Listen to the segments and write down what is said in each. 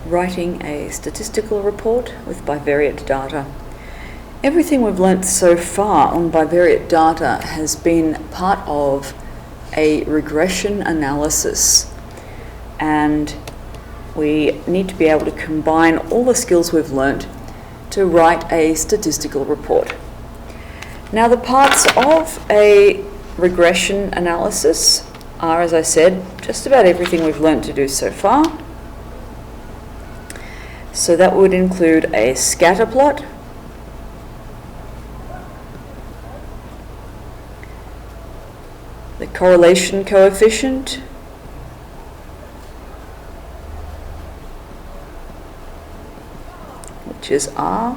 writing a statistical report with bivariate data. Everything we've learnt so far on bivariate data has been part of a regression analysis, and we need to be able to combine all the skills we've learnt to write a statistical report. Now, the parts of a regression analysis are, as I said, just about everything we've learnt to do so far. So that would include a scatter plot, the correlation coefficient, which is R,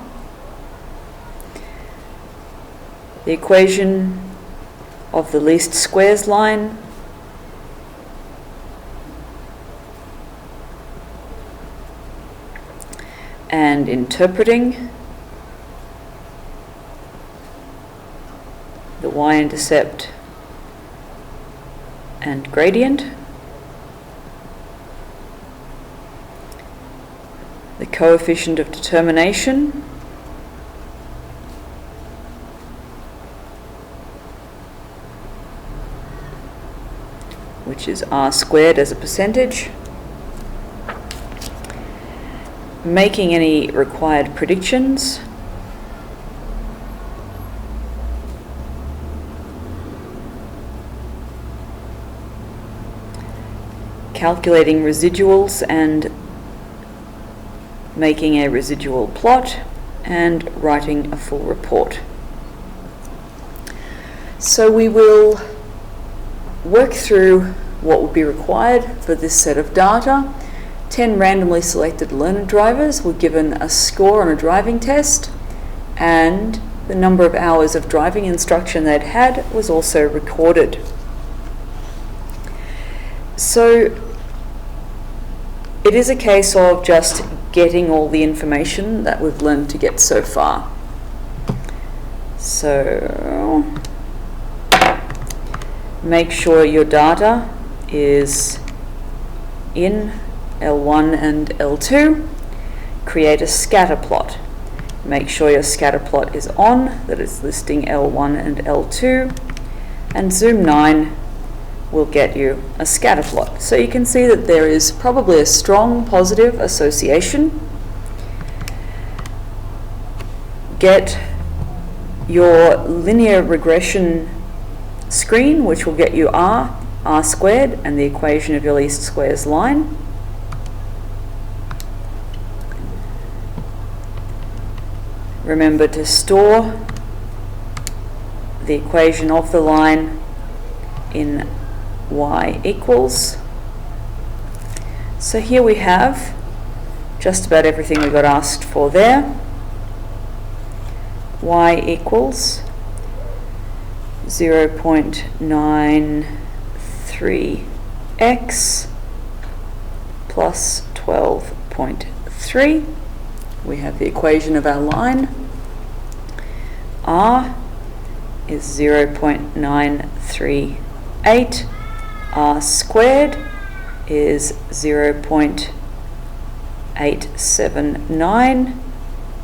the equation of the least squares line, and interpreting the y-intercept and gradient, the coefficient of determination, which is R squared as a percentage, making any required predictions, calculating residuals and making a residual plot, and writing a full report. So we will work through what will be required for this set of data. 10 randomly selected learner drivers were given a score on a driving test, and the number of hours of driving instruction they'd had was also recorded. So it is a case of just getting all the information that we've learned to get so far. So make sure your data is in L1 and L2. Create a scatter plot. Make sure your scatter plot is on, that it's listing L1 and L2, and zoom 9 will get you a scatter plot. So you can see that there is probably a strong positive association. Get your linear regression screen, which will get you R squared, and the equation of your least squares line. Remember to store the equation of the line in y equals. So here we have just about everything we got asked for there. Y equals 0.93x plus 12.3. We have the equation of our line. R is 0.938. R squared is 0.879,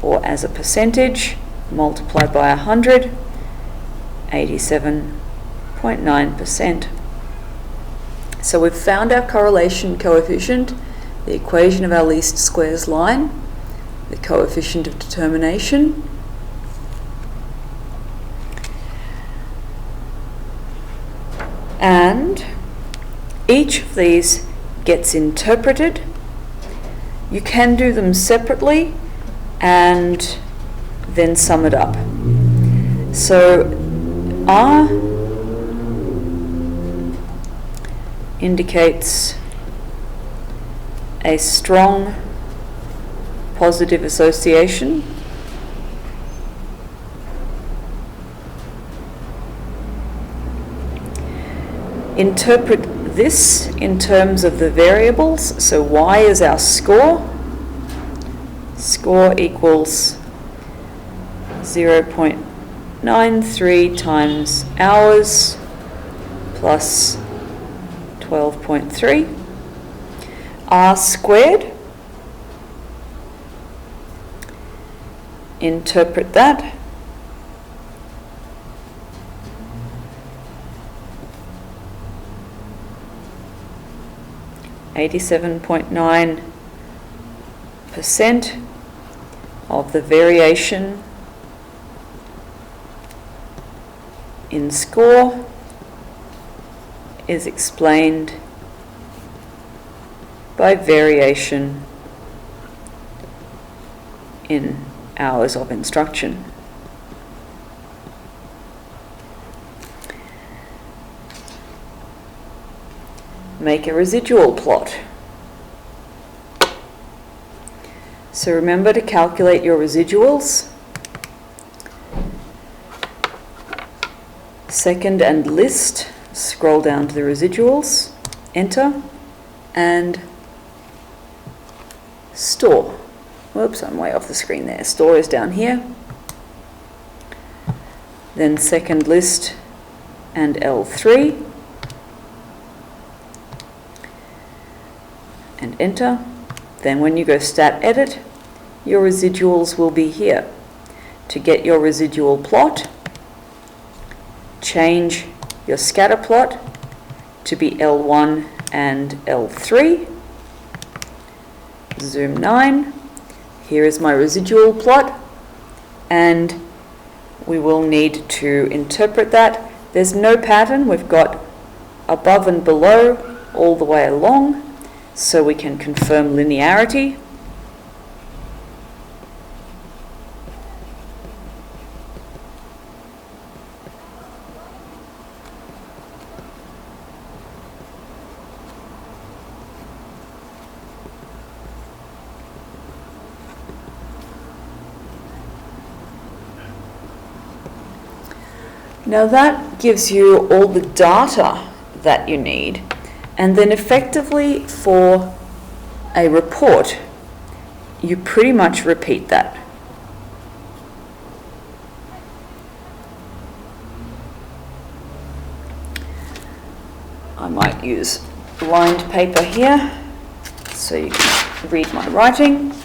or as a percentage, multiplied by 100, 87.9%. So we've found our correlation coefficient, the equation of our least squares line, the coefficient of determination, and each of these gets interpreted. You can do them separately and then sum it up. So R indicates a strong positive association. Interpret this in terms of the variables. So y is our score. Score equals 0.93 times hours plus 12.3. R squared interpret that. %87.9% of the variation in score is explained by variation in hours of instruction. Make a residual plot. So remember to calculate your residuals. Second and list, scroll down to the residuals, enter, and store. Whoops, I'm way off the screen there. Store is down here. Then second list and L3. And enter. Then when you go stat edit, your residuals will be here. To get your residual plot, change your scatter plot to be L1 and L3. Zoom 9. Here is my residual plot, and we will need to interpret that. There's no pattern. We've got above and below all the way along, so we can confirm linearity. Now that gives you all the data that you need, and then effectively for a report, you pretty much repeat that. I might use lined paper here so you can read my writing.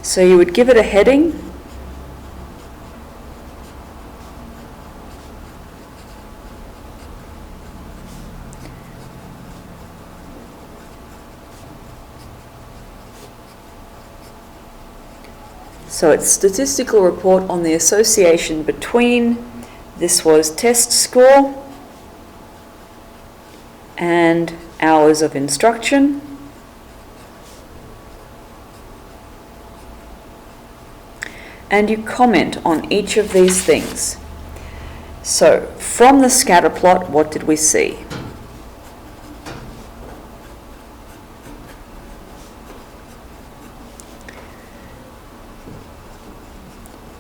So you would give it a heading. So it's statistical report on the association between, this was test score, and hours of instruction. And you comment on each of these things. So from the scatter plot, what did we see?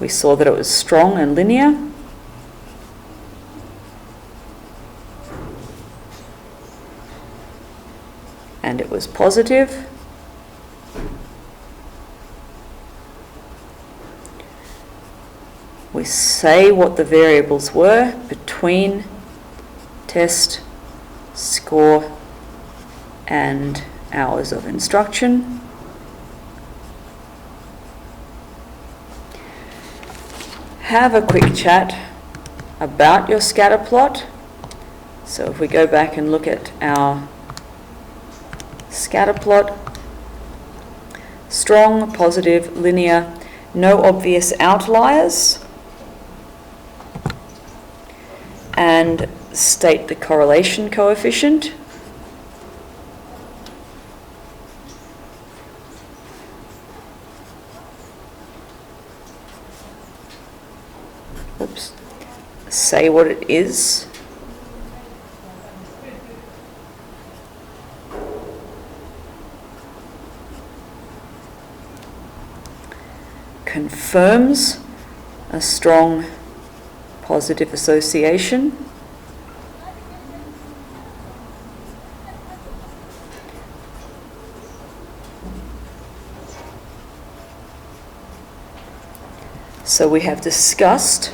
We saw that it was strong and linear. And it was positive. We say what the variables were between test, score, and hours of instruction. Have a quick chat about your scatter plot. So if we go back and look at our scatter plot, strong, positive, linear, no obvious outliers, and state the correlation coefficient. Oops. Say what it is. Confirms a strong positive association. So we have discussed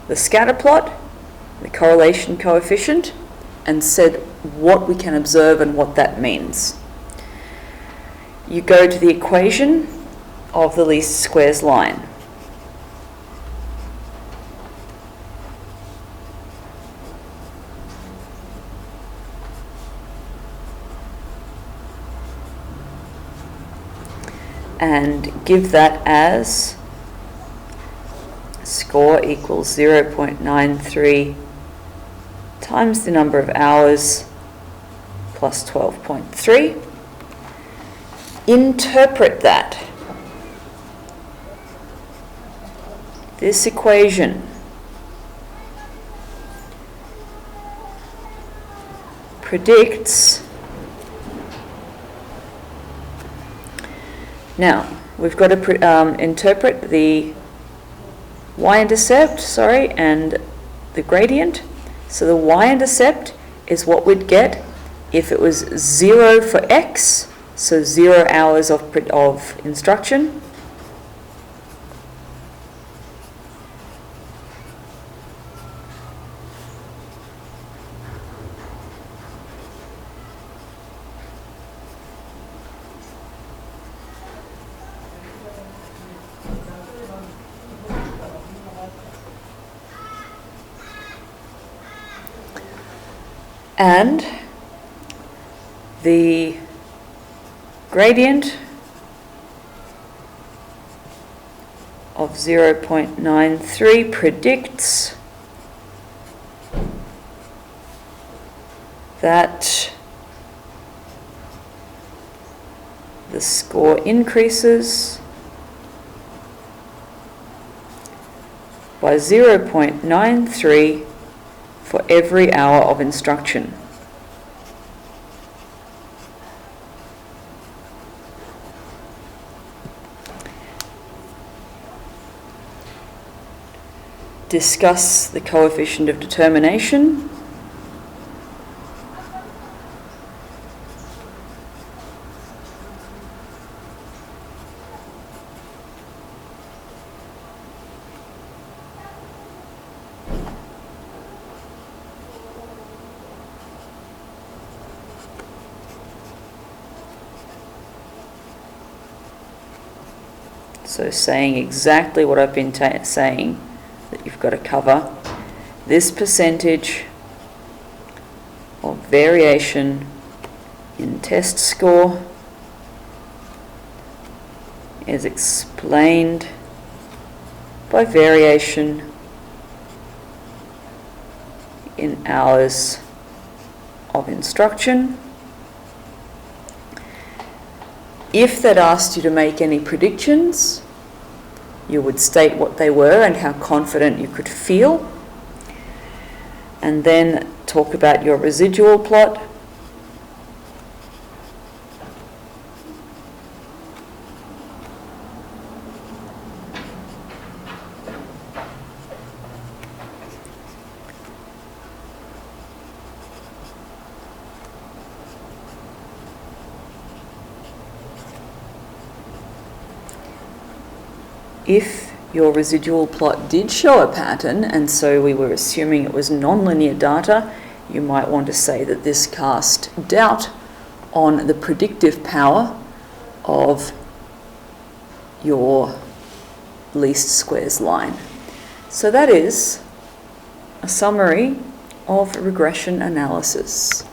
the scatter plot, the correlation coefficient, and said what we can observe and what that means. You go to the equation of the least squares line. And give that as score equals 0.93 times the number of hours plus 12.3. Interpret that. This equation predicts. Now, we've got to interpret the y-intercept, and the gradient. So the y-intercept is what we'd get if it was 0 for x, so 0 hours of instruction. And the gradient of 0.93 predicts that the score increases by 0.93 for every hour of instruction. Discuss the coefficient of determination. So saying exactly what I've been saying, that you've got to cover this percentage of variation in test score is explained by variation in hours of instruction. If they'd asked you to make any predictions, you would state what they were and how confident you could feel, and then talk about your residual plot. If your residual plot did show a pattern, and so we were assuming it was nonlinear data, you might want to say that this cast doubt on the predictive power of your least squares line. So that is a summary of regression analysis.